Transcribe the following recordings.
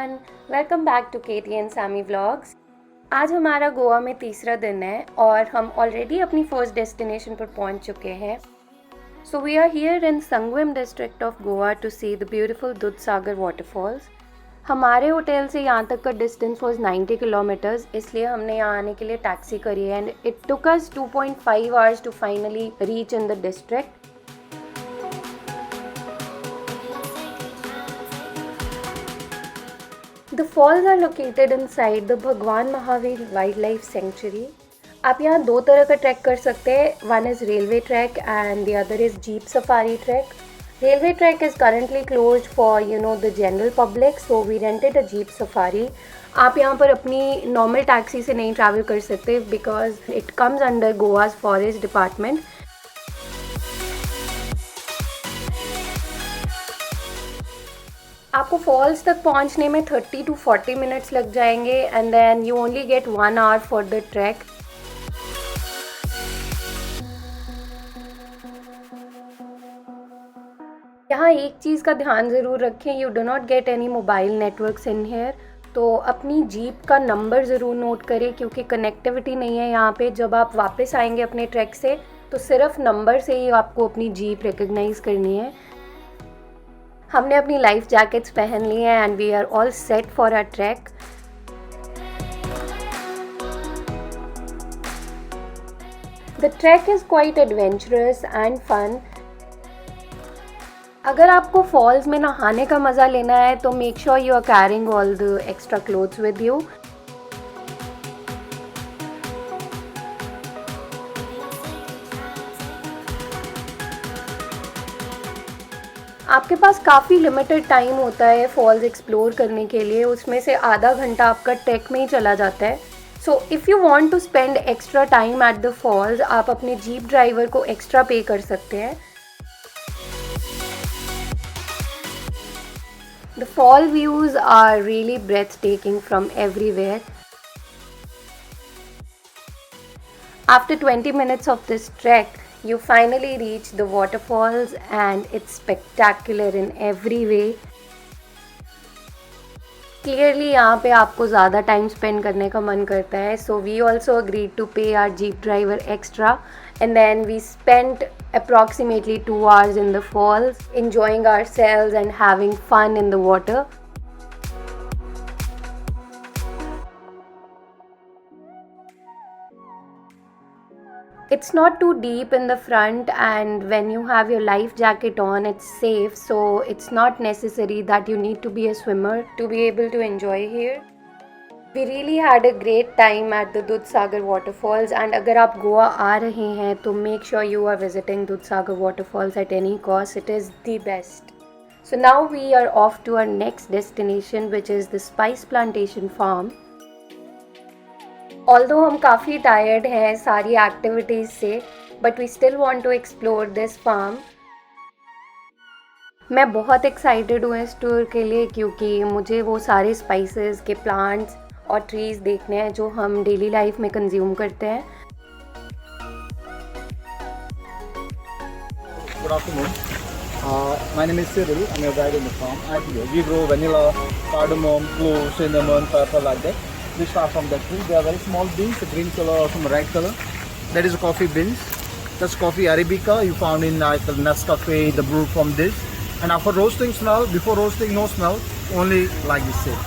Everyone, welcome back to Katie and Sammy vlogs. आज हमारा गोवा में तीसरा दिन है और हम ऑलरेडी अपनी फर्स्ट डेस्टिनेशन पर पहुंच चुके हैं। So we are here in Sanguem district of Goa to see the beautiful Dudhsagar waterfalls. हमारे होटल से यहाँ तक का डिस्टेंस वाज 90 किलोमीटर्स, इसलिए हमने यहाँ आने के लिए टैक्सी करी है and it took us 2.5 hours to finally reach in the district. The falls are located inside the भगवान महावीर वाइल्ड लाइफ सेंचुरी। आप यहाँ दो तरह का ट्रैक कर सकते हैं, one is railway track and the other is jeep safari track. Railway track is currently closed for the general public, so we rented a jeep safari. आप यहाँ पर अपनी नॉर्मल टैक्सी से नहीं ट्रैवल कर सकते because it comes under Goa's forest department. आपको falls तक पहुंचने में 30 to 40 मिनट्स लग जाएंगे and then you only get 1 hour for the track. यहाँ एक चीज़ का ध्यान ज़रूर रखें, you do not get any mobile networks in here, तो अपनी जीप का नंबर ज़रूर नोट करें क्योंकि कनेक्टिविटी नहीं है यहाँ पे। जब आप वापस आएंगे अपने ट्रैक से तो सिर्फ नंबर से ही आपको अपनी जीप रिकग्नाइज़ करनी है। हमने अपनी लाइफ जैकेट्स पहन ली हैं and we are all set for our track. The track is quite adventurous and fun. अगर आपको फॉल्स में नहाने का मज़ा लेना है तो make sure you are carrying all the extra clothes with you. आपके पास काफ़ी लिमिटेड टाइम होता है फॉल्स एक्सप्लोर करने के लिए, उसमें से आधा घंटा आपका ट्रैक में ही चला जाता है। So if you want to spend extra time at the falls, आप अपने जीप ड्राइवर को एक्स्ट्रा पे कर सकते हैं। The fall views are really breathtaking from everywhere. After 20 minutes of this trek, you finally reach the waterfalls and it's spectacular in every way. Clearly यहाँ पे आपको ज़्यादा टाइम स्पेंड करने का मन करता है, so we also agreed to pay our jeep driver extra and then we spent approximately 2 hours in the falls enjoying ourselves and having fun in the water. It's not too deep in the front and when you have your life jacket on it's safe, so it's not necessary that you need to be a swimmer to be able to enjoy here. We really had a great time at the Dudhsagar Waterfalls and अगर आप गोवा आ रहे हैं तो make sure you are visiting Dudhsagar Waterfalls at any cost. It is the best. So now we are off to our next destination which is the Spice Plantation farm. Although हम काफ़ी tired हैं सारी activities से, but we still want to explore this farm. मैं बहुत excited हूँ इस tour के लिए क्योंकि मुझे वो सारे स्पाइसेस के प्लांट्स और ट्रीज़ देखने हैं जो हम डेली लाइफ में कंज्यूम करते हैं। Good afternoon. My name is Cyril. I'm your guide in the farm. At here, we grow vanilla, cardamom, clove, cinnamon, pepper like that. We start from that tree. They are very small beans, a green color or some red color. That is a coffee beans. That's coffee Arabica. You found in the Nescafe, the brew from this. And after roasting smell, before roasting no smell, only like this shape.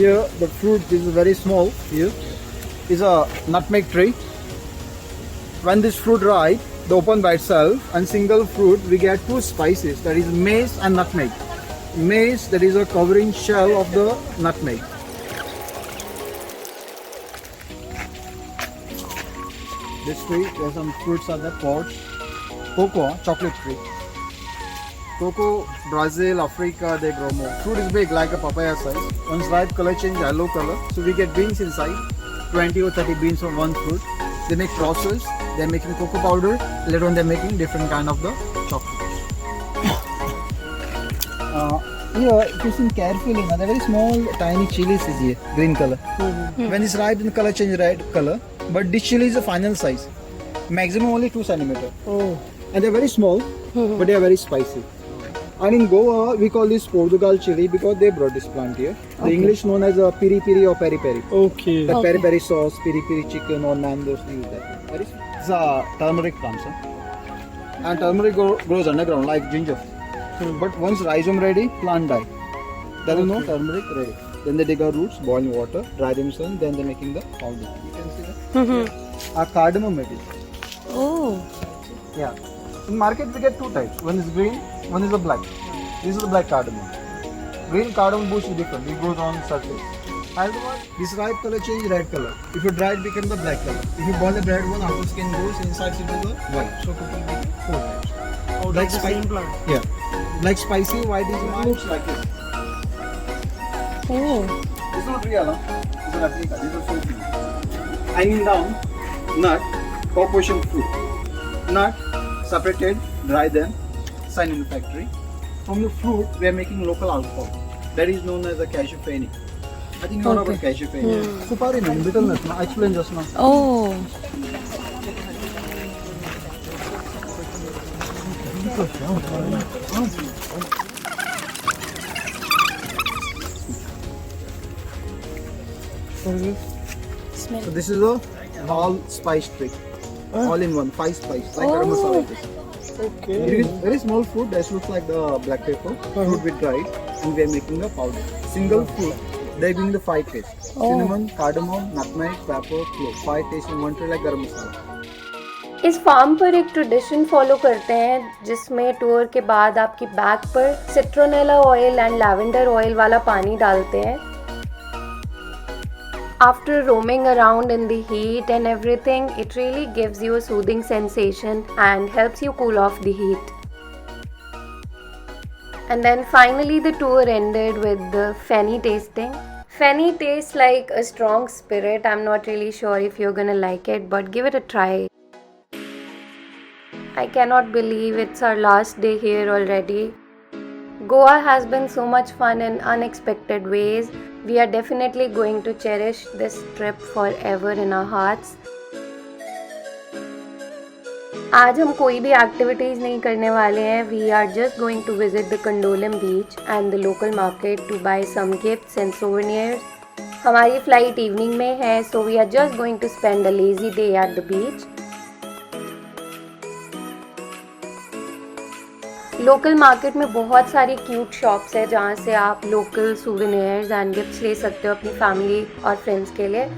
Here the fruit is very small. Here is a nutmeg tree. When this fruit ripe, they open by itself, and single fruit we get two spices, that is mace and nutmeg. Mace, that is a covering shell of the nutmeg. This tree, there are some fruits are the pods. Cocoa, chocolate tree. Cocoa, Brazil, Africa, they grow more. Fruit is big like a papaya size. Once ripe, color change, yellow color. So we get beans inside, 20 or 30 beans from one fruit. They make process. They're making cocoa powder. Later on, they're making different kind of the chocolates. Here, if you see carefully, now, they're very small, tiny chilies is here, green color. When it's ripe, the color change red color. But this chili is the final size. Maximum only 2 centimeter. Oh. and they're very small, but they are very spicy. And in Goa, we call this Portugal chili because they brought this plant here. The English known as a piri piri or peri peri. Okay. The peri peri sauce, piri piri chicken or naan, those things that. It's a turmeric plant, sir. And turmeric grows underground like ginger. But once rhizome ready, plant die. There is no turmeric ready. Then they dig our roots, boil in water, dry them sun, then they're making the powder. You can see that. Our cardamom maybe. Oh. Yeah. In market we get two types. One is green, one is the black. This is the black cardamom. Green cardamom bush is different. It grows on surface. And this ripe color change red color. If you dry it become the black color. If you boil the red one, outer skin goes inside into the white. So total we get four types. Oh, Like that's the same plant. Yeah. Like spicy white is looks like this. Oh. This is not real, huh? This is a replica. This is so cute. Hanging down, nut, corporation fruit. Nut, separated, dry them, sign in the factory. From the fruit, we are making local alcohol. That is known as a cashew feni. I think you know about cashew feni. Supari no, little nut. I explained just now. Oh. So this is a all spice trick. All in one, 5 spice, like garam masala. Okay. It is very small fruit that looks like the black pepper. Fruit with dried, and we are making the powder. Single fruit, they bring the 5 tastes: cinnamon, cardamom, nutmeg, pepper, clove. 5 tastes in one tray like garam masala. इस farm पर एक tradition follow करते हैं जिसमें tour के बाद आपकी bag पर citronella oil and lavender oil वाला पानी डालते हैं. After roaming around in the heat and everything, it really gives you a soothing sensation and helps you cool off the heat. And then finally the tour ended with the feni tasting. Feni tastes like a strong spirit. I'm not really sure if you're gonna like it, but give it a try. I cannot believe it's our last day here already. Goa has been so much fun in unexpected ways. We are definitely going to cherish this trip forever in our hearts. आज हम कोई भी activities नहीं करने वाले हैं. We are just going to visit the Candolim beach and the local market to buy some gifts and souvenirs. हमारी flight evening में है, so we are just going to spend a lazy day at the beach. Local market में बहुत सारी cute shops है जहाँ से आप लोकल सूवेनियर्स एंड गिफ्ट्स ले सकते हो अपनी फैमिली और फ्रेंड्स के लिए.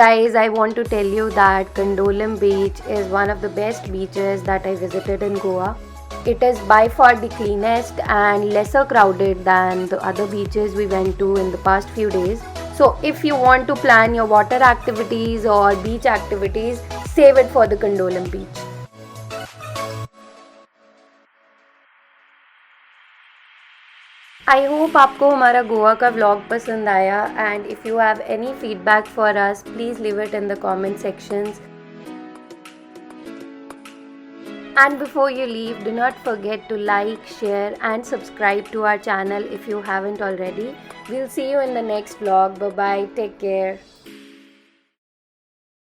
Guys, I want to tell you that Candolim beach is one of the best beaches that I visited in Goa. It is by far the cleanest and lesser crowded than the other beaches we went to in the past few days. So if you want to plan your water activities or beach activities, save it for the Candolim beach. I hope आपको हमारा गोवा का vlog पसंद आया and if you have any feedback for us, please leave it in the comment sections. And before you leave, do not forget to like, share and subscribe to our channel if you haven't already. We'll see you in the next vlog. Bye bye. Take care.